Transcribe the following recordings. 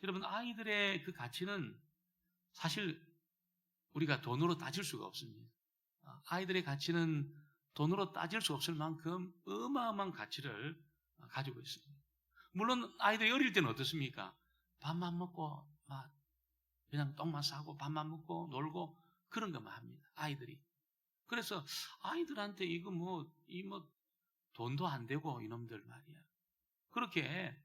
여러분, 아이들의 그 가치는 사실 우리가 돈으로 따질 수가 없습니다. 아이들의 가치는 돈으로 따질 수 없을 만큼 어마어마한 가치를 가지고 있습니다. 물론 아이들이 어릴 때는 어떻습니까? 밥만 먹고 막 그냥 똥만 싸고 밥만 먹고 놀고 그런 것만 합니다. 아이들이. 그래서 아이들한테 이거 돈도 안 되고 이놈들 말이야. 그렇게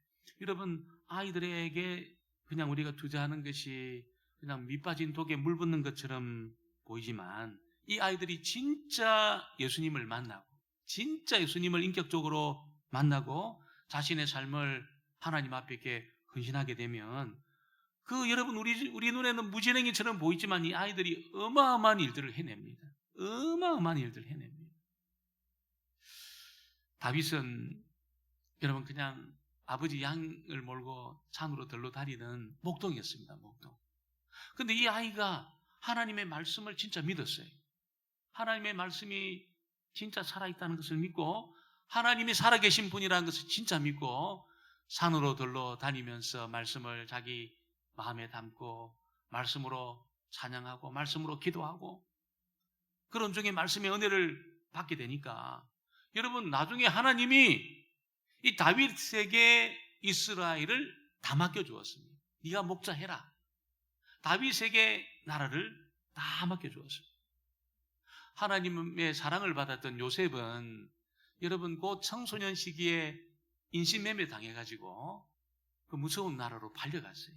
여러분 아이들에게 그냥 우리가 투자하는 것이 그냥 밑빠진 독에 물 붓는 것처럼 보이지만 이 아이들이 진짜 예수님을 만나고 진짜 예수님을 인격적으로 만나고 자신의 삶을 하나님 앞에 이렇게 헌신하게 되면 여러분 우리 눈에는 무지랭이처럼 보이지만 이 아이들이 어마어마한 일들을 해냅니다. 어마어마한 일들을 해냅니다. 다윗은 여러분 그냥 아버지 양을 몰고 산으로 들러 다니는 목동이었습니다. 목동. 근데 이 아이가 하나님의 말씀을 진짜 믿었어요. 하나님의 말씀이 진짜 살아있다는 것을 믿고 하나님이 살아계신 분이라는 것을 진짜 믿고 산으로 들러 다니면서 말씀을 자기 마음에 담고 말씀으로 찬양하고 말씀으로 기도하고 그런 중에 말씀의 은혜를 받게 되니까 여러분 나중에 하나님이 이 다윗에게 이스라엘을 다 맡겨주었습니다. 네가 목자해라. 다윗에게 나라를 다 맡겨주었습니다. 하나님의 사랑을 받았던 요셉은 여러분 그 청소년 시기에 인신매매 당해가지고 그 무서운 나라로 팔려갔어요.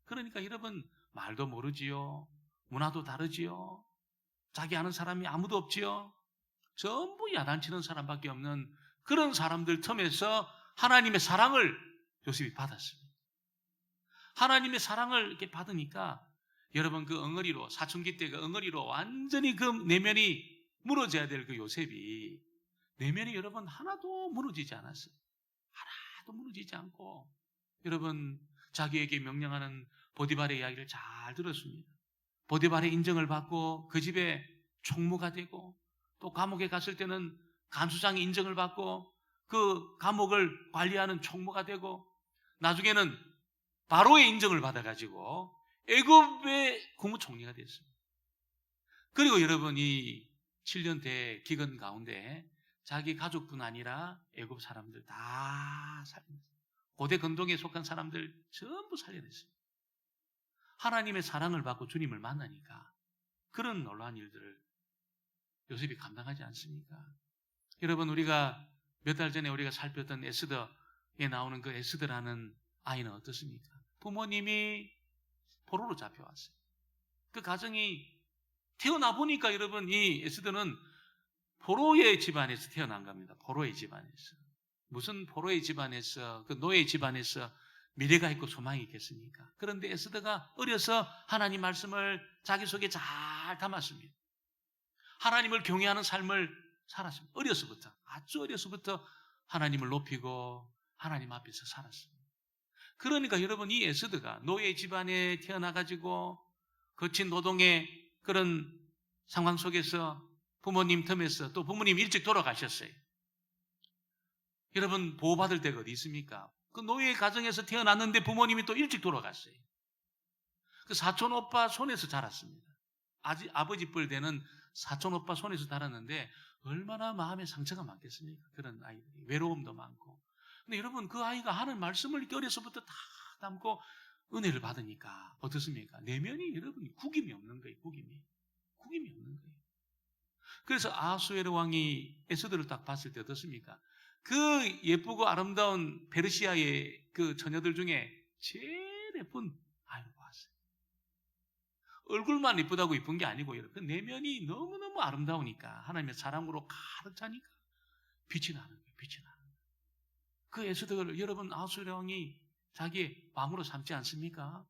그러니까 여러분 말도 모르지요. 문화도 다르지요. 자기 아는 사람이 아무도 없지요. 전부 야단치는 사람밖에 없는 그런 사람들 틈에서 하나님의 사랑을 요셉이 받았습니다. 하나님의 사랑을 이렇게 받으니까 여러분 그 엉어리로 사춘기 때 그 엉어리로 완전히 그 내면이 무너져야 될 그 요셉이 내면이 여러분 하나도 무너지지 않았어요. 하나도 무너지지 않고 여러분 자기에게 명령하는 보디발의 이야기를 잘 들었습니다. 보디발의 인정을 받고 그 집에 총무가 되고 또 감옥에 갔을 때는 간수장의 인정을 받고 그 감옥을 관리하는 총무가 되고 나중에는 바로의 인정을 받아가지고 애굽의 국무총리가 됐습니다. 그리고 여러분 이 7년 대 기근 가운데 자기 가족뿐 아니라 애굽 사람들 다 살려냈어요. 고대 근동에 속한 사람들 전부 살려냈습니다. 하나님의 사랑을 받고 주님을 만나니까 그런 놀라운 일들을 요셉이 감당하지 않습니까? 여러분 우리가 몇 달 전에 우리가 살폈던 에스더에 나오는 그 에스더라는 아이는 어떻습니까? 부모님이 포로로 잡혀왔어요. 그 가정이 태어나 보니까 여러분 이 에스더는 포로의 집안에서 태어난 겁니다. 포로의 집안에서. 무슨 포로의 집안에서 그 노예 집안에서 미래가 있고 소망이 있겠습니까? 그런데 에스더가 어려서 하나님 말씀을 자기 속에 잘 담았습니다. 하나님을 경외하는 삶을 살았습니다. 어려서부터 아주 어려서부터 하나님을 높이고 하나님 앞에서 살았습니다. 그러니까 여러분 이 에스더가 노예 집안에 태어나가지고 거친 노동의 그런 상황 속에서 부모님 틈에서 또 부모님 일찍 돌아가셨어요. 여러분 보호받을 데가 어디 있습니까? 그 노예 가정에서 태어났는데 부모님이 또 일찍 돌아갔어요. 그 사촌 오빠 손에서 자랐습니다. 아버지 뻘 되는 사촌 오빠 손에서 자랐는데 얼마나 마음에 상처가 많겠습니까? 그런 아이들이 외로움도 많고. 근데 여러분 그 아이가 하는 말씀을 이렇게 어려서부터 다 담고 은혜를 받으니까 어떻습니까? 내면이 여러분 구김이 없는 거예요. 구김이 없는 거예요. 그래서 아수에르 왕이 에스더를 딱 봤을 때 어떻습니까? 그 예쁘고 아름다운 페르시아의 그 처녀들 중에 제일 예쁜 아이를 보았어요. 얼굴만 예쁘다고 예쁜 게 아니고 그 내면이 너무너무 아름다우니까 하나님의 사랑으로 가득 차니까 빛이 나는 거예요. 빛이 나는 거예요. 그 에스더를 여러분 아수에르 왕이 자기의 왕으로 삼지 않습니까?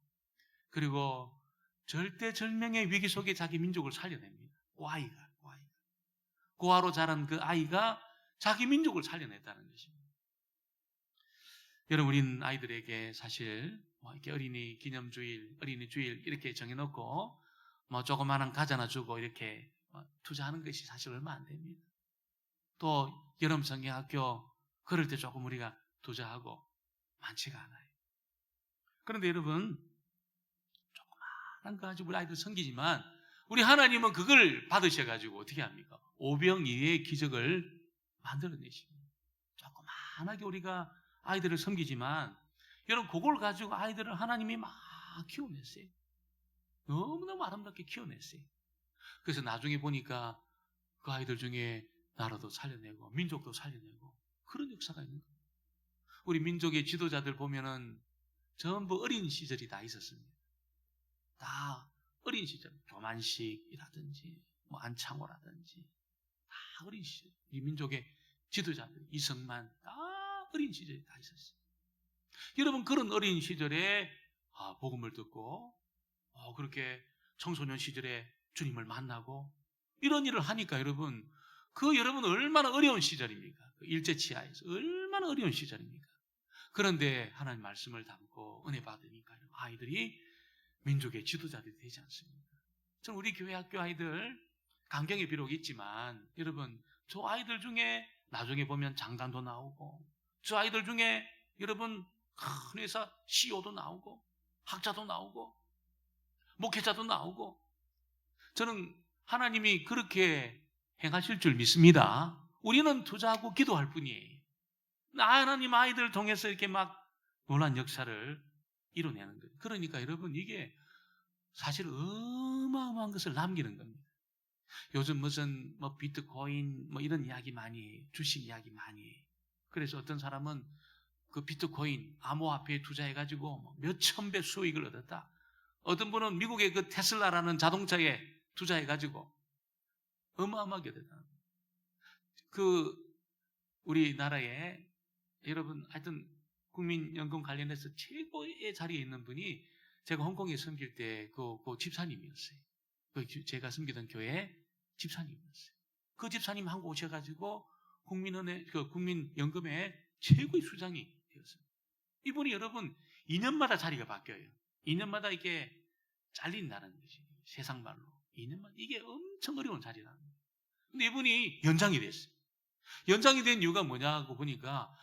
그리고 절대절명의 위기 속에 자기 민족을 살려냅니다. 고아이가 고아로 자란 그 아이가 자기 민족을 살려냈다는 것입니다. 여러분 우린 아이들에게 사실 이렇게 어린이 기념주일, 어린이 주일 이렇게 정해놓고 조그마한 과자 하나 주고 이렇게 투자하는 것이 사실 얼마 안 됩니다. 또 여름 성경학교 그럴 때 조금 우리가 투자하고 많지가 않아요. 그런데 여러분, 조그마한 거 가지고 우리 아이들 섬기지만 우리 하나님은 그걸 받으셔가지고 어떻게 합니까? 오병이의 기적을 만들어내십니다. 조그마하게 우리가 아이들을 섬기지만 여러분, 그걸 가지고 아이들을 하나님이 막 키워냈어요. 너무너무 아름답게 키워냈어요. 그래서 나중에 보니까 그 아이들 중에 나라도 살려내고 민족도 살려내고 그런 역사가 있는 거예요. 우리 민족의 지도자들 보면은 전부 어린 시절이 다 있었습니다. 다 어린 시절, 교만식이라든지 뭐 안창호라든지 다 어린 시절. 우리 민족의 지도자들, 이승만 다 어린 시절이 다 있었어요. 여러분, 그런 어린 시절에 복음을 듣고 그렇게 청소년 시절에 주님을 만나고 이런 일을 하니까 여러분, 여러분 얼마나 어려운 시절입니까? 일제치하에서 얼마나 어려운 시절입니까? 그런데 하나님 말씀을 담고 은혜 받으니까 아이들이 민족의 지도자들이 되지 않습니까? 저는 우리 교회 학교 아이들 강경이 비록 있지만 여러분, 저 아이들 중에 나중에 보면 장관도 나오고 저 아이들 중에 여러분 큰 회사 CEO도 나오고 학자도 나오고 목회자도 나오고 저는 하나님이 그렇게 행하실 줄 믿습니다. 우리는 투자하고 기도할 뿐이에요. 하나님 아이들을 통해서 이렇게 막 놀란 역사를 이뤄내는 거예요. 그러니까 여러분, 이게 사실 어마어마한 것을 남기는 겁니다. 요즘 무슨 비트코인 이런 이야기 많이 해요. 주식 이야기 많이 해요. 그래서 어떤 사람은 그 비트코인 암호화폐에 투자해가지고 몇천 배 수익을 얻었다. 어떤 분은 미국의 그 테슬라라는 자동차에 투자해가지고 어마어마하게 얻었다. 우리나라에 여러분 하여튼 국민연금 관련해서 최고의 자리에 있는 분이 제가 홍콩에 섬길 때 그 집사님이었어요. 제가 섬기던 교회 집사님이었어요. 그 집사님 한국 오셔가지고 국민연금의 최고의 수장이 되었어요. 이분이 여러분 2년마다 자리가 바뀌어요. 2년마다 이게 잘린다는 것이 세상 말로 2년마다 이게 엄청 어려운 자리라는 거예요. 근데 이분이 연장이 됐어요. 연장이 된 이유가 뭐냐고 보니까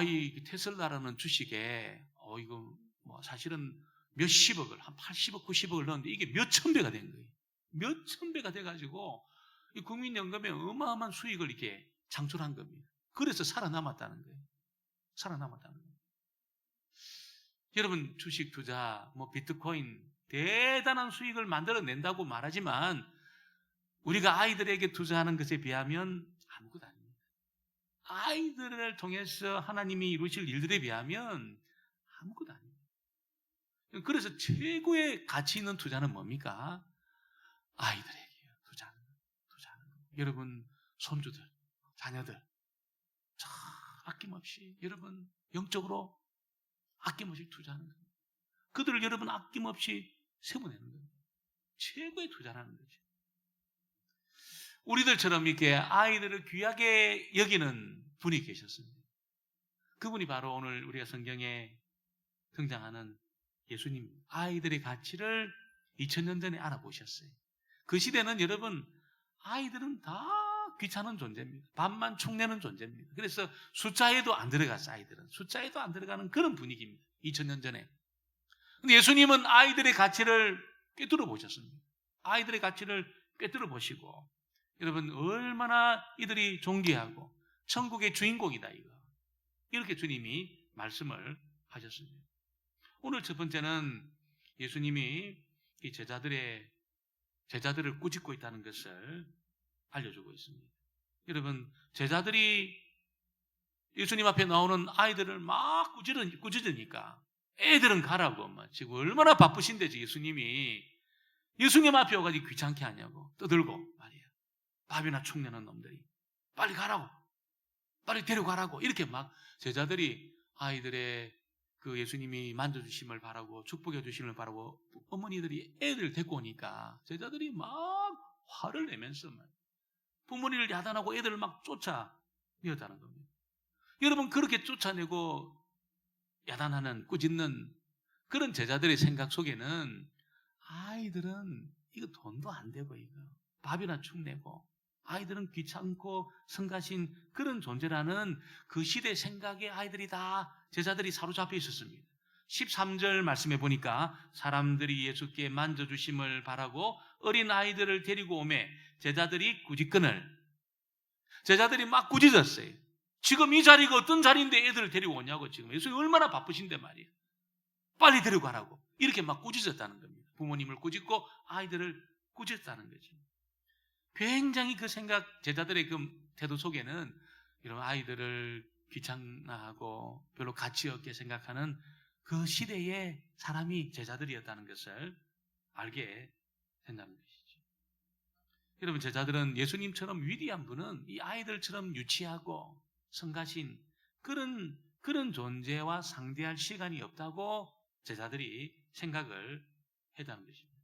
이 테슬라라는 주식에 이거 사실은 몇십억을 한 80억 90억을 넣었는데 이게 몇천 배가 된 거예요. 몇천 배가 돼가지고 이 국민연금에 어마어마한 수익을 이렇게 창출한 겁니다. 그래서 살아남았다는 거예요. 살아남았다는 거예요. 여러분, 주식 투자, 비트코인 대단한 수익을 만들어낸다고 말하지만 우리가 아이들에게 투자하는 것에 비하면 아무것도 아닙니다. 아이들을 통해서 하나님이 이루실 일들에 비하면 아무것도 아닙니다. 그래서 최고의 가치 있는 투자는 뭡니까? 아이들에게 투자하는 거예요. 여러분 손주들, 자녀들 아낌없이 여러분 영적으로 아낌없이 투자하는 거예요. 그들을 여러분 아낌없이 세워내는 거예요. 최고의 투자라는 거죠. 우리들처럼 이렇게 아이들을 귀하게 여기는 분이 계셨습니다. 그분이 바로 오늘 우리가 성경에 등장하는 예수님. 아이들의 가치를 2000년 전에 알아보셨어요. 그 시대는 여러분 아이들은 다 귀찮은 존재입니다. 밥만 축내는 존재입니다. 그래서 숫자에도 안 들어갔어요. 아이들은 숫자에도 안 들어가는 그런 분위기입니다. 2000년 전에. 근데 예수님은 아이들의 가치를 꿰뚫어 보셨습니다. 아이들의 가치를 꿰뚫어 보시고 여러분 얼마나 이들이 존귀하고 천국의 주인공이다 이거. 이렇게 주님이 말씀을 하셨습니다. 오늘 첫 번째는 예수님이 이 제자들을 꾸짖고 있다는 것을 알려주고 있습니다. 여러분 제자들이 예수님 앞에 나오는 아이들을 막 꾸짖으니까 애들은 가라고 지금 얼마나 바쁘신데 예수님이 예수님 앞에 와가지고 귀찮게 하냐고 떠들고 말이야. 밥이나 축내는 놈들이 빨리 가라고 빨리 데려가라고 이렇게 막 제자들이 아이들의 그 예수님이 만져주심을 바라고 축복해 주심을 바라고 어머니들이 애들 데리고 오니까 제자들이 막 화를 내면서 부모님을 야단하고 애들을 막 쫓아내었다는 겁니다. 여러분 그렇게 쫓아내고 야단하는 꾸짖는 그런 제자들의 생각 속에는 아이들은 이거 돈도 안 되고 이거 밥이나 축내고 아이들은 귀찮고 성가신 그런 존재라는 그 시대 생각에 아이들이 다 제자들이 사로잡혀 있었습니다. 13절 말씀해 보니까 사람들이 예수께 만져주심을 바라고 어린 아이들을 데리고 오매 제자들이 막 꾸짖었어요. 지금 이 자리가 어떤 자리인데 애들을 데리고 오냐고. 지금 예수님 얼마나 바쁘신데 말이에요. 빨리 데려가라고 이렇게 막 꾸짖었다는 겁니다. 부모님을 꾸짖고 아이들을 꾸짖었다는 거죠. 굉장히 그 생각, 제자들의 그 태도 속에는 이런 아이들을 귀찮아하고 별로 가치 없게 생각하는 그 시대의 사람이 제자들이었다는 것을 알게 된다는 것이죠. 여러분, 제자들은 예수님처럼 위대한 분은 이 아이들처럼 유치하고 성가신 그런 존재와 상대할 시간이 없다고 제자들이 생각을 했다는 것입니다.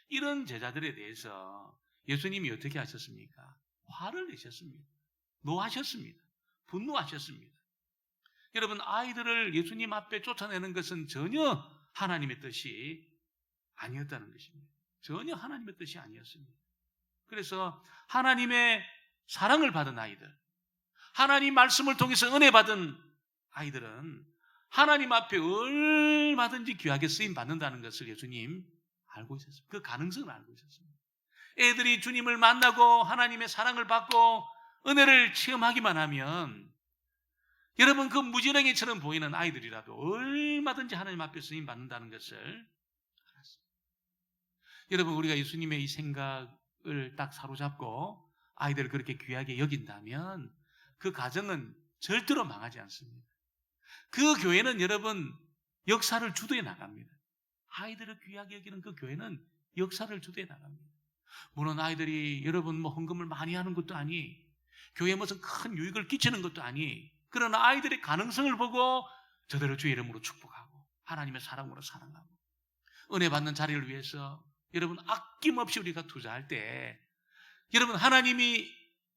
이런 제자들에 대해서 예수님이 어떻게 하셨습니까? 화를 내셨습니다. 노하셨습니다. 분노하셨습니다. 여러분, 아이들을 예수님 앞에 쫓아내는 것은 전혀 하나님의 뜻이 아니었다는 것입니다. 전혀 하나님의 뜻이 아니었습니다. 그래서 하나님의 사랑을 받은 아이들, 하나님 말씀을 통해서 은혜 받은 아이들은 하나님 앞에 얼마든지 귀하게 쓰임 받는다는 것을 예수님 알고 있었습니다. 그 가능성을 알고 있었습니다. 애들이 주님을 만나고 하나님의 사랑을 받고 은혜를 체험하기만 하면 여러분, 그 무지렁이처럼 보이는 아이들이라도 얼마든지 하나님 앞에 쓰임 받는다는 것을 알았습니다. 여러분, 우리가 예수님의 이 생각을 딱 사로잡고 아이들을 그렇게 귀하게 여긴다면 그 가정은 절대로 망하지 않습니다. 그 교회는 여러분 역사를 주도해 나갑니다. 아이들을 귀하게 여기는 그 교회는 역사를 주도해 나갑니다. 물론 아이들이 여러분 뭐 헌금을 많이 하는 것도 아니, 교회에 무슨 큰 유익을 끼치는 것도 아니, 그러나 아이들의 가능성을 보고 저들을 주의 이름으로 축복하고 하나님의 사랑으로 사랑하고 은혜 받는 자리를 위해서 여러분 아낌없이 우리가 투자할 때 여러분 하나님이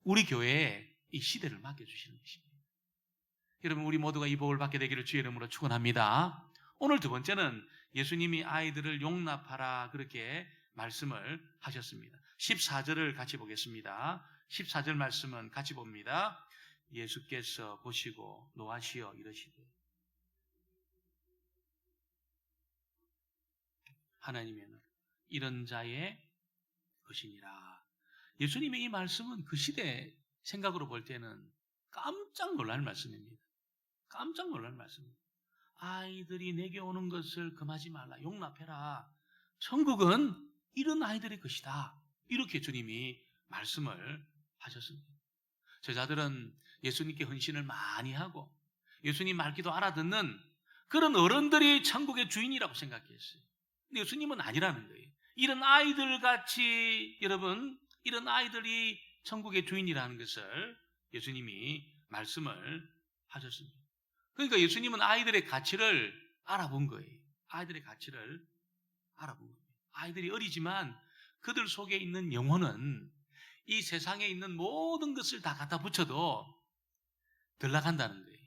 우리 교회에 이 시대를 맡겨주시는 것입니다. 여러분, 우리 모두가 이 복을 받게 되기를 주의 이름으로 축원합니다. 오늘 두 번째는 예수님이 아이들을 용납하라 그렇게 말씀을 하셨습니다. 14절을 같이 보겠습니다. 14절 말씀은 같이 봅니다. 예수께서 보시고 노하시어 이르시되 하나님의 나라 이런 자의 것이니라. 예수님의 이 말씀은 그 시대 생각으로 볼 때는 깜짝 놀랄 말씀입니다. 깜짝 놀랄 말씀입니다. 아이들이 내게 오는 것을 금하지 말라. 용납해라. 천국은 이런 아이들의 것이다. 이렇게 주님이 말씀을 하셨습니다. 제자들은 예수님께 헌신을 많이 하고 예수님 말기도 알아듣는 그런 어른들이 천국의 주인이라고 생각했어요. 근데 예수님은 아니라는 거예요. 이런 아이들 같이 여러분, 이런 아이들이 천국의 주인이라는 것을 예수님이 말씀을 하셨습니다. 그러니까 예수님은 아이들의 가치를 알아본 거예요. 아이들의 가치를 알아본 거예요. 아이들이 어리지만 그들 속에 있는 영혼은 이 세상에 있는 모든 것을 다 갖다 붙여도 덜 나간다는 거예요.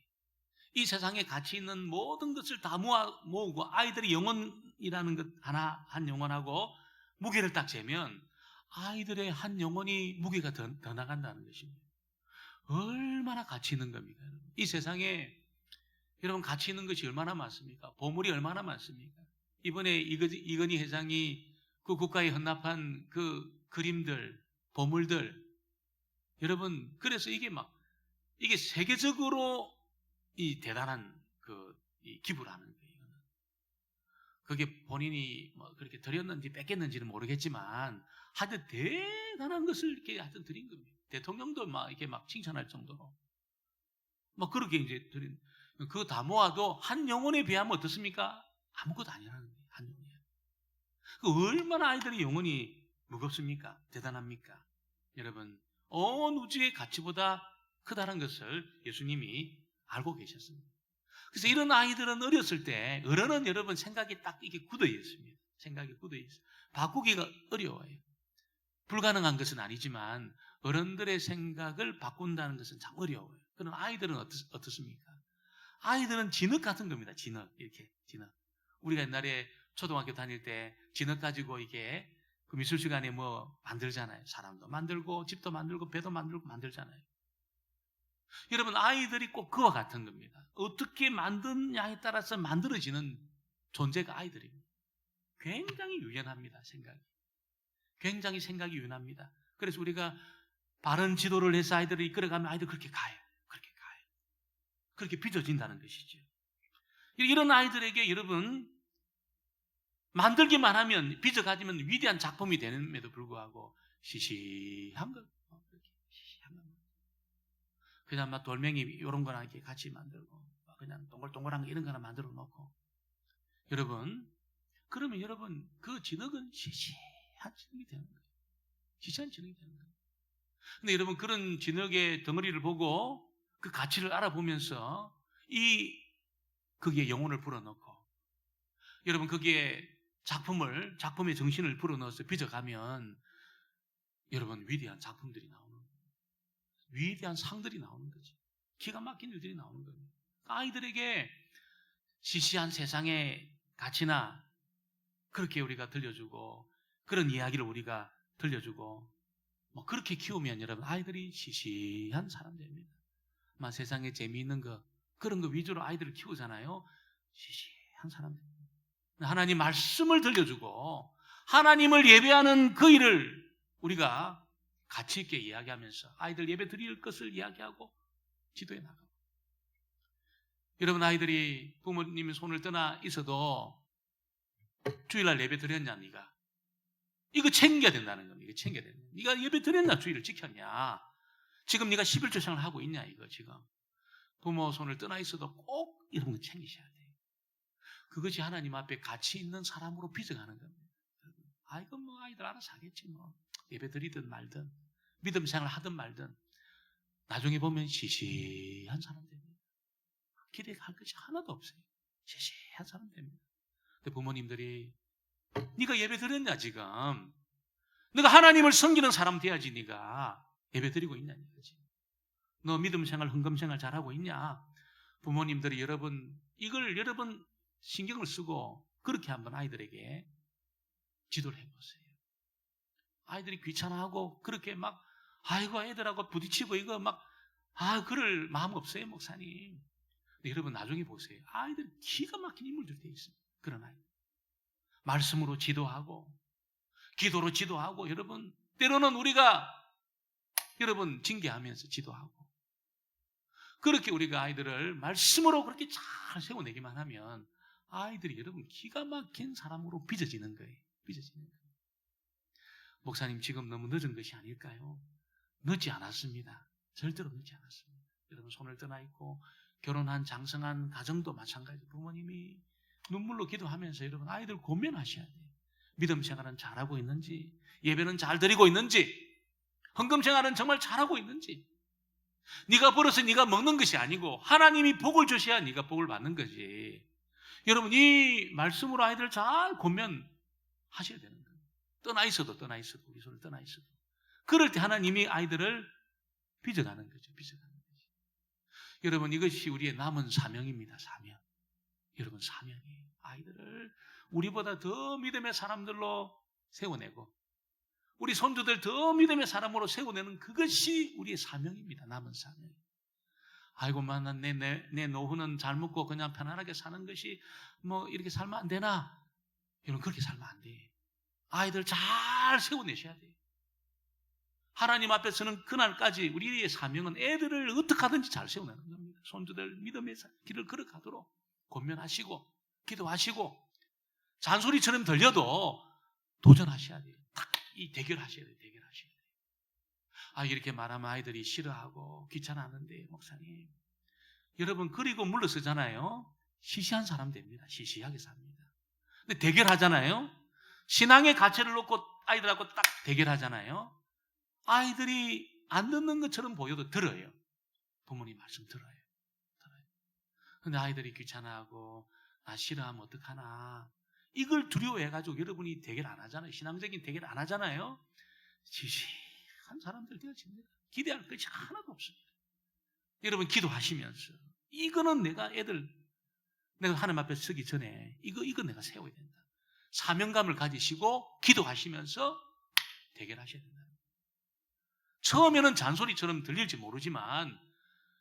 이 세상에 가치 있는 모든 것을 다 모으고 아이들의 영혼이라는 것 하나, 한 영혼하고 무게를 딱 재면 아이들의 한 영혼이 무게가 더 나간다는 것입니다. 얼마나 가치 있는 겁니까? 이 세상에 여러분 가치 있는 것이 얼마나 많습니까? 보물이 얼마나 많습니까? 이번에 이건희 회장이 그 국가에 헌납한 그 그림들, 보물들, 여러분 그래서 이게 세계적으로 이 대단한 이 기부를 하는 거예요. 그게 본인이 뭐 그렇게 드렸는지 뺏겼는지는 모르겠지만 하여튼 대단한 것을 이렇게 하여튼 드린 겁니다. 대통령도 막 이렇게 막 칭찬할 정도로 막 그렇게 이제 드린. 그거 다 모아도 한 영혼에 비하면 어떻습니까? 아무것도 아니라는 거예요. 한 영혼이. 얼마나 아이들의 영혼이 무겁습니까? 대단합니까? 여러분, 온 우주의 가치보다 크다는 것을 예수님이 알고 계셨습니다. 그래서 이런 아이들은 어렸을 때 어른은 여러분 생각이 딱 이게 굳어 있습니다. 생각이 굳어 있어요. 바꾸기가 어려워요. 불가능한 것은 아니지만 어른들의 생각을 바꾼다는 것은 참 어려워요. 그럼 아이들은 어떻습니까? 아이들은 진흙 같은 겁니다. 진흙. 이렇게 진흙. 우리가 옛날에 초등학교 다닐 때 진흙 가지고 이게 그 미술 시간에 뭐 만들잖아요. 사람도 만들고 집도 만들고 배도 만들고 만들잖아요. 여러분 아이들이 꼭 그와 같은 겁니다. 어떻게 만드냐에 따라서 만들어지는 존재가 아이들입니다. 굉장히 유연합니다. 생각이. 굉장히 생각이 유연합니다. 그래서 우리가 바른 지도를 해서 아이들을 이끌어가면 아이들 그렇게 가요. 그렇게 가요. 그렇게 빚어진다는 것이죠. 이런 아이들에게 여러분 만들기만 하면 빚어가지면 위대한 작품이 되는데도 불구하고 시시한 것. 그냥 막 돌멩이 이런 거나 이렇게 같이 만들고 그냥 동글동글한 거 이런 거나 만들어 놓고 여러분 그러면 여러분 그 진흙은 시시한 진흙이 되는 거예요. 시시한 진흙이 되는 거예요. 근데 여러분 그런 진흙의 덩어리를 보고 그 가치를 알아보면서 거기에 영혼을 불어넣고 여러분 거기에 작품의 정신을 불어넣어서 빚어가면 여러분 위대한 작품들이 나오는 거예요. 위대한 상들이 나오는 거지. 기가 막힌 일들이 나오는 거예요. 아이들에게 시시한 세상의 가치나 그렇게 우리가 들려주고 그런 이야기를 우리가 들려주고 뭐 그렇게 키우면 여러분 아이들이 시시한 사람 됩니다. 세상에 재미있는 거 그런 거 위주로 아이들을 키우잖아요. 시시한 사람 됩니다. 하나님 말씀을 들려주고 하나님을 예배하는 그 일을 우리가 가치 있게 이야기하면서 아이들 예배 드릴 것을 이야기하고 지도해 나가고 여러분 아이들이 부모님의 손을 떠나 있어도 주일날 예배 드렸냐 네가 이거 챙겨야 된다는 겁니다. 이거 챙겨야 된다. 네가 예배 드렸냐 주일을 지켰냐 지금 네가 11조 생활을 하고 있냐 이거 지금 부모 손을 떠나 있어도 꼭 이런 거 챙기셔야 돼요. 그것이 하나님 앞에 가치 있는 사람으로 빚어가는 겁니다. 아이고 뭐 아이들 알아서 하겠지 뭐 예배 드리든 말든 믿음 생활 하든 말든 나중에 보면 시시한 사람 됩니다. 기대할 것이 하나도 없어요. 시시한 사람 됩니다. 근데 부모님들이 네가 예배 드렸냐 지금 네가 하나님을 섬기는 사람 돼야지 네가 예배 드리고 있냐 이거지. 너 믿음 생활 헌금 생활 잘하고 있냐. 부모님들이 이걸 여러분 신경을 쓰고 그렇게 한번 아이들에게 지도를 해보세요. 아이들이 귀찮아하고 그렇게 막 아이고 애들하고 부딪히고 이거 막 그럴 마음 없어요 목사님. 근데 여러분 나중에 보세요. 아이들 기가 막힌 인물들 되어 있습니다. 그런 아이들 말씀으로 지도하고 기도로 지도하고 여러분 때로는 우리가 여러분 징계하면서 지도하고 그렇게 우리가 아이들을 말씀으로 그렇게 잘 세워내기만 하면 아이들이 여러분 기가 막힌 사람으로 빚어지는 거예요. 빚어지는 거예요. 목사님 지금 너무 늦은 것이 아닐까요? 늦지 않았습니다. 절대로 늦지 않았습니다. 여러분 손을 떠나 있고 결혼한 장성한 가정도 마찬가지로 부모님이 눈물로 기도하면서 여러분 아이들 고민하셔야 돼요. 믿음 생활은 잘하고 있는지 예배는 잘 드리고 있는지 헌금 생활은 정말 잘하고 있는지 네가 벌어서 네가 먹는 것이 아니고 하나님이 복을 주셔야 네가 복을 받는 거지. 여러분 이 말씀으로 아이들을 잘 권면하셔야 되는 거예요. 떠나 있어도 우리 손을 떠나 있어도 그럴 때 하나님이 아이들을 빚어가는 거죠. 빚어가는 거죠. 여러분 이것이 우리의 남은 사명입니다. 사명. 여러분 사명이에요. 아이들을 우리보다 더 믿음의 사람들로 세워내고 우리 손주들 더 믿음의 사람으로 세워내는 그것이 우리의 사명입니다. 남은 사명. 아이고 난 내 노후는 잘 먹고 그냥 편안하게 사는 것이 뭐 이렇게 살면 안 되나? 여러분 그렇게 살면 안 돼. 아이들 잘 세워내셔야 돼요. 하나님 앞에서는 그날까지 우리의 사명은 애들을 어떻게 하든지 잘 세워내는 겁니다. 손주들 믿음의 길을 걸어가도록 권면하시고 기도하시고 잔소리처럼 들려도 도전하셔야 돼요. 딱 이 대결하셔야 돼요. 대결하셔야 돼요. 이렇게 말하면 아이들이 싫어하고 귀찮아하는데 목사님 여러분 그리고 물러서잖아요. 시시한 사람 됩니다. 시시하게 삽니다. 근데 대결하잖아요. 신앙의 가치를 놓고 아이들하고 딱 대결하잖아요. 아이들이 안 듣는 것처럼 보여도 들어요. 부모님 말씀 들어요. 근데 아이들이 귀찮아하고 나 싫어하면 어떡하나 이걸 두려워해가지고 여러분이 대결 안 하잖아요. 신앙적인 대결 안 하잖아요. 시시한 사람들 되어집니다. 기대할 것이 하나도 없습니다. 여러분 기도하시면서 이거는 내가 하나님 앞에 서기 전에 이거 내가 세워야 된다. 사명감을 가지시고 기도하시면서 대결하셔야 된다. 처음에는 잔소리처럼 들릴지 모르지만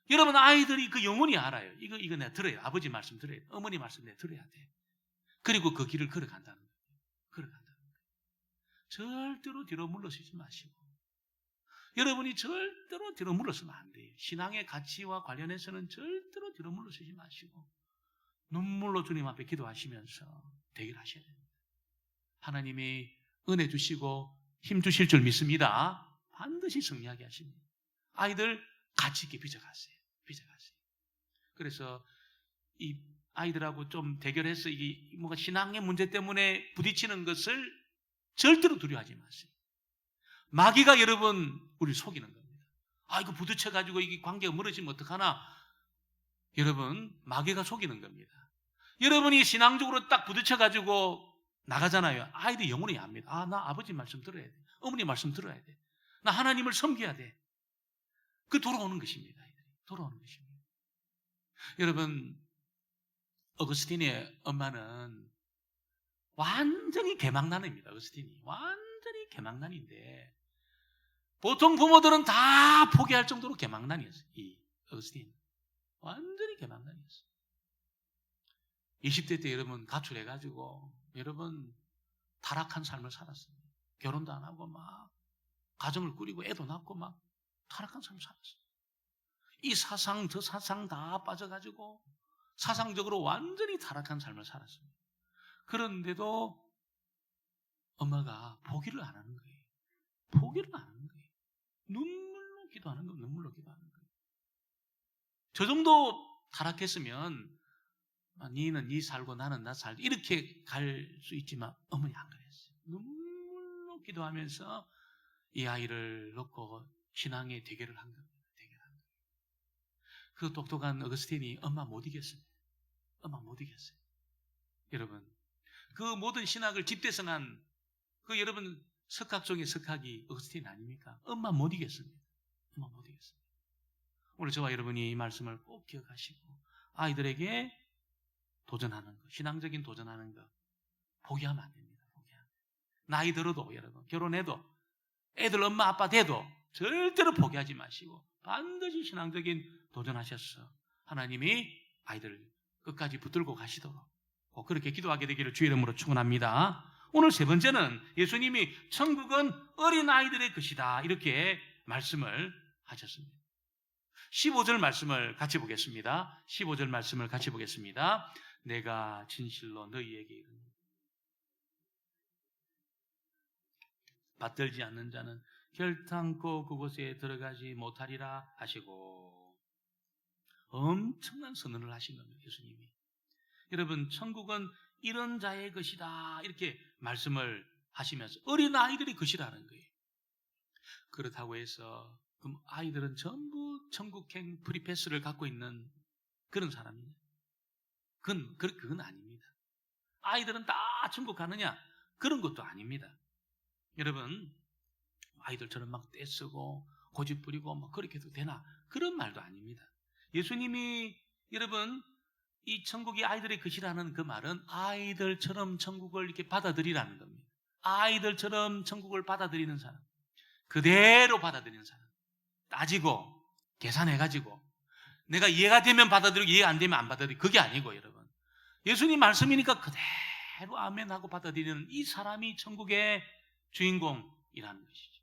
여러분 아이들이 그 영혼이 알아요. 이거 내가 들어야 돼. 아버지 말씀 들어야 돼. 어머니 말씀 내가 들어야 돼. 그리고 그 길을 걸어간다는 거예요. 걸어간다는 거예요. 절대로 뒤로 물러서지 마시고, 여러분이 절대로 뒤로 물러서면 안 돼요. 신앙의 가치와 관련해서는 절대로 뒤로 물러서지 마시고 눈물로 주님 앞에 기도하시면서 대결하셔야 됩니다. 하나님이 은혜 주시고 힘 주실 줄 믿습니다. 반드시 승리하게 하십니다. 아이들 가치 있게 빚어가세요. 빚어가세요. 그래서 이 아이들하고 좀 대결해서 이게 뭔가 신앙의 문제 때문에 부딪히는 것을 절대로 두려워하지 마세요. 마귀가 여러분 우리 속이는 겁니다. 이거 부딪혀가지고 이게 관계가 멀어지면 어떡하나? 여러분, 마귀가 속이는 겁니다. 여러분이 신앙적으로 딱 부딪혀가지고 나가잖아요. 아이들이 영혼이 압니다. 나 아버지 말씀 들어야 돼. 어머니 말씀 들어야 돼. 나 하나님을 섬겨야 돼. 그 돌아오는 것입니다. 돌아오는 것입니다. 여러분, 어거스틴의 엄마는 완전히 개망난입니다. 어거스틴이 완전히 개망난인데 보통 부모들은 다 포기할 정도로 개망난이었어요. 이 어거스틴 완전히 개망난이었어요. 20대 때 여러분 가출해가지고 여러분 타락한 삶을 살았습니다. 결혼도 안 하고 막 가정을 꾸리고 애도 낳고 막 타락한 삶을 살았어요. 이 사상 저 사상 다 빠져가지고 사상적으로 완전히 타락한 삶을 살았습니다. 그런데도 엄마가 포기를 안 하는 거예요. 포기를 안 하는 거예요. 눈물로 기도하는 거예요. 눈물로 기도하는 거예요. 저 정도 타락했으면 니는 니 살고 나는 나 살고 이렇게 갈 수 있지만 어머니 안 그랬어요. 눈물로 기도하면서 이 아이를 놓고 신앙의 대결을 한 겁니다. 대결한 거예요. 그 똑똑한 어거스틴이 엄마 못 이겼습니다. 엄마 못 이겼어요. 여러분, 그 모든 신학을 집대성한 그 여러분 석학 중에 석학이 어거스틴 아닙니까? 엄마 못 이겼습니다. 엄마 못 이겼습니다. 오늘 저와 여러분이 이 말씀을 꼭 기억하시고 아이들에게 도전하는 것, 신앙적인 도전하는 것 포기하면 안 됩니다. 포기하면. 나이 들어도 여러분 결혼해도 애들 엄마 아빠 돼도 절대로 포기하지 마시고 반드시 신앙적인 도전하셔서 하나님이 아이들 끝까지 붙들고 가시도록 꼭 그렇게 기도하게 되기를 주의 이름으로 축원합니다. 오늘 세 번째는 예수님이 천국은 어린아이들의 것이다 이렇게 말씀을 하셨습니다. 15절 말씀을 같이 보겠습니다. 15절 말씀을 같이 보겠습니다. 내가 진실로 너희에게 이르노니 받들지 않는 자는 결탄코 그곳에 들어가지 못하리라 하시고 엄청난 선언을 하신 겁니다. 예수님이. 여러분, 천국은 이런 자의 것이다 이렇게 말씀을 하시면서 어린아이들의 것이라는 거예요. 그렇다고 해서 그럼 아이들은 전부 천국행 프리패스를 갖고 있는 그런 사람이냐? 그건 아닙니다. 아이들은 다 천국 가느냐? 그런 것도 아닙니다. 여러분, 아이들처럼 막 떼쓰고 고집 부리고 막 그렇게 해도 되나? 그런 말도 아닙니다. 예수님이 여러분 이 천국이 아이들의 것이라는 그 말은 아이들처럼 천국을 이렇게 받아들이라는 겁니다. 아이들처럼 천국을 받아들이는 사람, 그대로 받아들이는 사람, 따지고 계산해가지고 내가 이해가 되면 받아들이고 이해가 안 되면 안 받아들이고 그게 아니고 여러분 예수님 말씀이니까 그대로 아멘하고 받아들이는 이 사람이 천국의 주인공이라는 것이죠.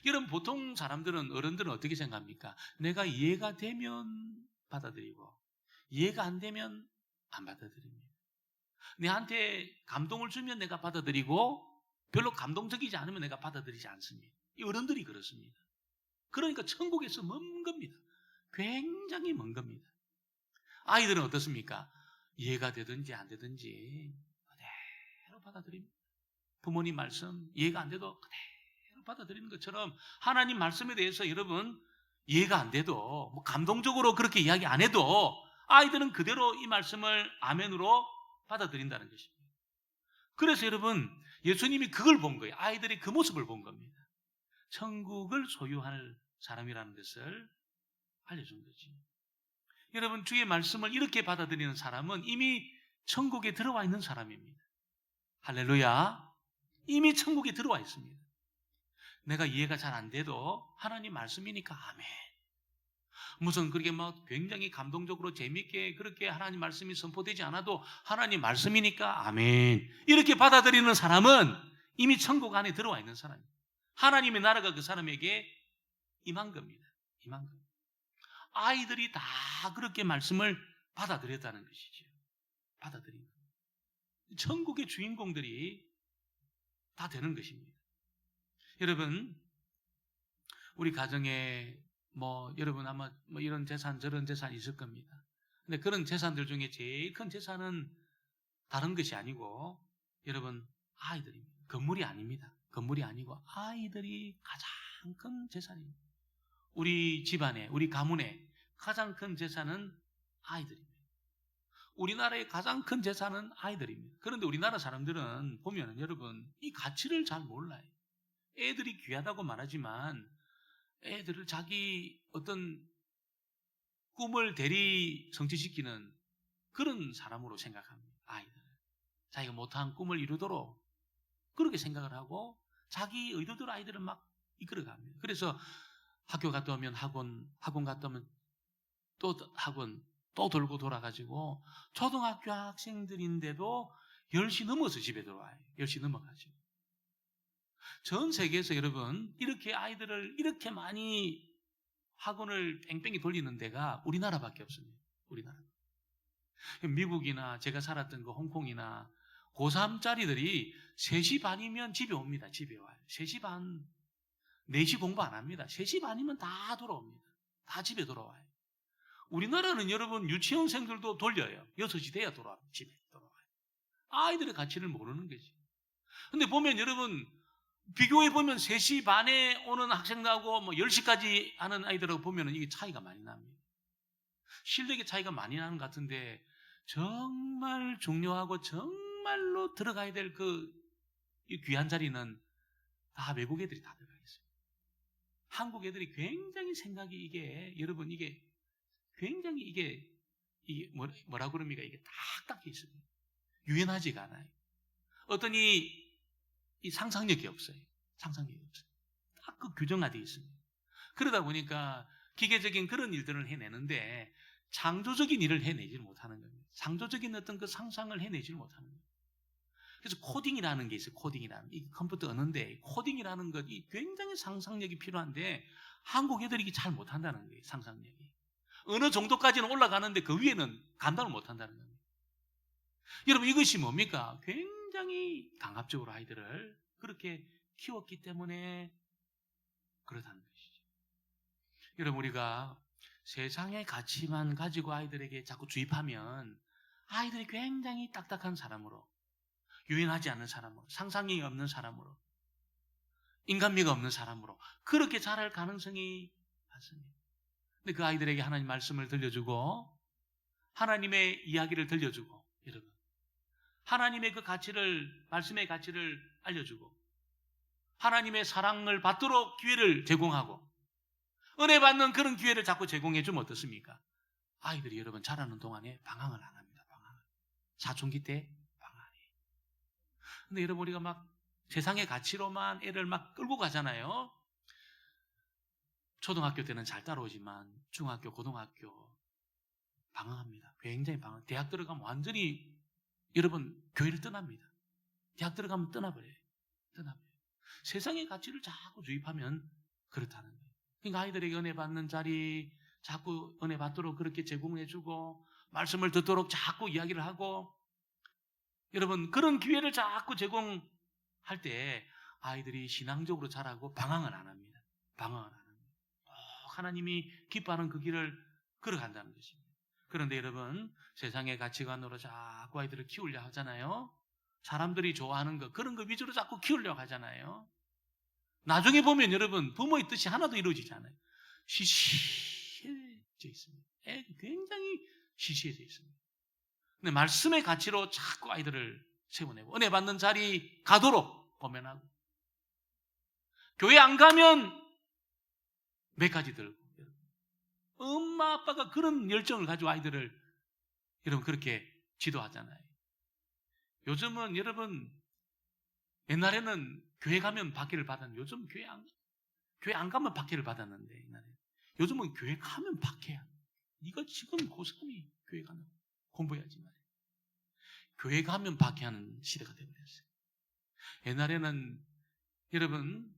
여러분 보통 사람들은 어른들은 어떻게 생각합니까? 내가 이해가 되면 받아들이고 이해가 안 되면 안 받아들입니다. 내한테 감동을 주면 내가 받아들이고 별로 감동적이지 않으면 내가 받아들이지 않습니다. 이 어른들이 그렇습니다. 그러니까 천국에서 먼 겁니다. 굉장히 먼 겁니다. 아이들은 어떻습니까? 이해가 되든지 안 되든지 그대로 받아들입니다. 부모님 말씀 이해가 안 돼도 그대로 받아들이는 것처럼 하나님 말씀에 대해서 여러분 이해가 안 돼도 뭐 감동적으로 그렇게 이야기 안 해도 아이들은 그대로 이 말씀을 아멘으로 받아들인다는 것입니다. 그래서 여러분 예수님이 그걸 본 거예요. 아이들이 그 모습을 본 겁니다. 천국을 소유할 사람이라는 것을 알려준 거지. 여러분 주의 말씀을 이렇게 받아들이는 사람은 이미 천국에 들어와 있는 사람입니다. 할렐루야. 이미 천국에 들어와 있습니다. 내가 이해가 잘 안 돼도 하나님 말씀이니까 아멘. 무슨 그렇게 막 굉장히 감동적으로 재밌게 그렇게 하나님 말씀이 선포되지 않아도 하나님 말씀이니까 아멘 이렇게 받아들이는 사람은 이미 천국 안에 들어와 있는 사람이에요. 하나님의 나라가 그 사람에게 임한 겁니다. 임한 겁니다. 아이들이 다 그렇게 말씀을 받아들였다는 것이죠. 받아들인 거예요. 천국의 주인공들이 다 되는 것입니다. 여러분, 우리 가정에 여러분 아마 이런 재산 저런 재산이 있을 겁니다. 근데 그런 재산들 중에 제일 큰 재산은 다른 것이 아니고 여러분 아이들입니다. 건물이 아닙니다. 건물이 아니고 아이들이 가장 큰 재산입니다. 우리 집안에 우리 가문에 가장 큰 재산은 아이들입니다. 우리나라의 가장 큰 재산은 아이들입니다. 그런데 우리나라 사람들은 보면 여러분 이 가치를 잘 몰라요. 애들이 귀하다고 말하지만 애들을 자기 어떤 꿈을 대리 성취시키는 그런 사람으로 생각합니다. 아이들. 자기가 못한 꿈을 이루도록 그렇게 생각을 하고 자기 의도대로 아이들을 막 이끌어갑니다. 그래서 학교 갔다 오면 학원 갔다 오면 또 학원 또 돌고 돌아가지고 초등학교 학생들인데도 10시 넘어서 집에 들어와요. 10시 넘어가지고. 전 세계에서 여러분 이렇게 아이들을 이렇게 많이 학원을 뺑뺑이 돌리는 데가 우리나라밖에 없습니다. 우리나라. 미국이나 제가 살았던 그 홍콩이나 고3짜리들이 3시 반이면 집에 옵니다. 집에 와요. 3시 반, 4시 공부 안 합니다. 3시 반이면 다 돌아옵니다. 다 집에 돌아와요. 우리나라는 여러분 유치원생들도 돌려요. 6시 돼야 돌아와요. 집에 돌아와요. 아이들의 가치를 모르는 거지. 근데 보면 여러분 비교해 보면 3시 반에 오는 학생하고 10시까지 하는 아이들하고 보면 이게 차이가 많이 납니다. 실력의 차이가 많이 나는 것 같은데 정말 중요하고 정말로 들어가야 될 그 귀한 자리는 다 외국 애들이 다 들어가 있어요. 한국 애들이 굉장히 생각이 이게 여러분 이게 굉장히 이게 뭐라 그럽니까? 이게 딱딱해 있습니다. 유연하지가 않아요. 어떤 이 상상력이 없어요. 상상력이 없어요. 딱 그 규정화되어 있습니다. 그러다 보니까 기계적인 그런 일들을 해내는데 창조적인 일을 해내지 못하는 겁니다. 창조적인 어떤 그 상상을 해내지 못하는 겁니다. 그래서 코딩이라는 게 있어요. 코딩이라는 이 컴퓨터 언어인데 코딩이라는 것이 굉장히 상상력이 필요한데 한국 애들이 잘 못한다는 거예요. 상상력이. 어느 정도까지는 올라가는데 그 위에는 감당을 못한다는 겁니다. 여러분 이것이 뭡니까? 굉장히 강압적으로 아이들을 그렇게 키웠기 때문에 그렇다는 것이죠. 여러분 우리가 세상의 가치만 가지고 아이들에게 자꾸 주입하면 아이들이 굉장히 딱딱한 사람으로 유연하지 않는 사람으로 상상력이 없는 사람으로 인간미가 없는 사람으로 그렇게 자랄 가능성이 많습니다. 근데 그 아이들에게 하나님 말씀을 들려주고 하나님의 이야기를 들려주고 여러분 하나님의 그 가치를 말씀의 가치를 알려주고 하나님의 사랑을 받도록 기회를 제공하고 은혜 받는 그런 기회를 자꾸 제공해 주면 어떻습니까? 아이들이 여러분 자라는 동안에 방황을 안 합니다. 방황을. 사춘기 때 방황해. 근데 여러분 우리가 막 세상의 가치로만 애를 막 끌고 가잖아요. 초등학교 때는 잘 따라오지만 중학교, 고등학교 방황합니다. 굉장히 방황. 대학 들어가면 완전히 여러분 교회를 떠납니다. 대학 들어가면 떠나버려요. 떠나버려요. 세상의 가치를 자꾸 주입하면 그렇다는 거예요. 그러니까 아이들에게 은혜 받는 자리 자꾸 은혜 받도록 그렇게 제공해주고 말씀을 듣도록 자꾸 이야기를 하고 여러분 그런 기회를 자꾸 제공할 때 아이들이 신앙적으로 자라고 방황을 안 합니다. 방황을 안 합니다. 하나님이 기뻐하는 그 길을 걸어간다는 것입니다. 그런데 여러분 세상의 가치관으로 자꾸 아이들을 키우려 하잖아요. 사람들이 좋아하는 거 그런 거 위주로 자꾸 키우려고 하잖아요. 나중에 보면 여러분 부모의 뜻이 하나도 이루어지지 않아요. 시시해져 있습니다. 애가 굉장히 시시해져 있습니다. 근데 말씀의 가치로 자꾸 아이들을 세워내고 은혜 받는 자리 가도록 고면하고 교회 안 가면 몇 가지 들고 엄마 아빠가 그런 열정을 가지고 아이들을 여러분 그렇게 지도하잖아요. 요즘은 여러분 옛날에는 교회 가면 박해를 받았는데 요즘 교회 안 가면 박해를 받았는데 옛날에 요즘은 교회 가면 박해야. 네가 지금 고3이 교회 가면 공부해야지 말이야. 교회 가면 박해하는 시대가 되어버렸어요. 옛날에는 여러분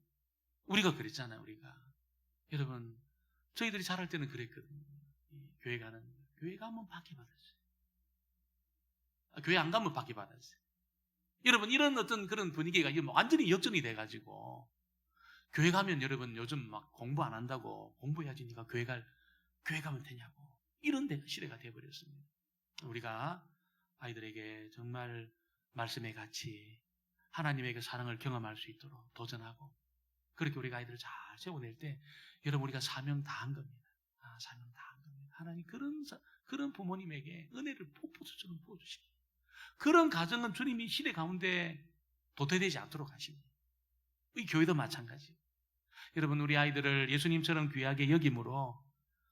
우리가 그랬잖아요. 여러분 저희들이 잘할 때는 그랬거든요. 교회 가면 박해받았어요. 교회 안 가면 박해받았어요. 여러분 이런 어떤 그런 분위기가 완전히 역전이 돼가지고 교회 가면 여러분 요즘 막 공부 안 한다고 공부해야지 니가 교회 가면 되냐고 이런 시대가 돼버렸습니다. 우리가 아이들에게 정말 말씀의 가치, 하나님에게 사랑을 경험할 수 있도록 도전하고 그렇게 우리가 아이들을 잘 세워낼 때 여러분 우리가 사명 다한 겁니다. 사명 다한 겁니다. 하나님 그런 부모님에게 은혜를 폭포수처럼 부어주시고 그런 가정은 주님이 시대 가운데 도태되지 않도록 하십니다. 이 교회도 마찬가지. 여러분 우리 아이들을 예수님처럼 귀하게 여김으로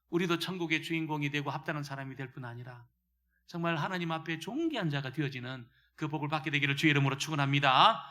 우리도 천국의 주인공이 되고 합당한 사람이 될 뿐 아니라 정말 하나님 앞에 존귀한 자가 되어지는 그 복을 받게 되기를 주의 이름으로 축원합니다.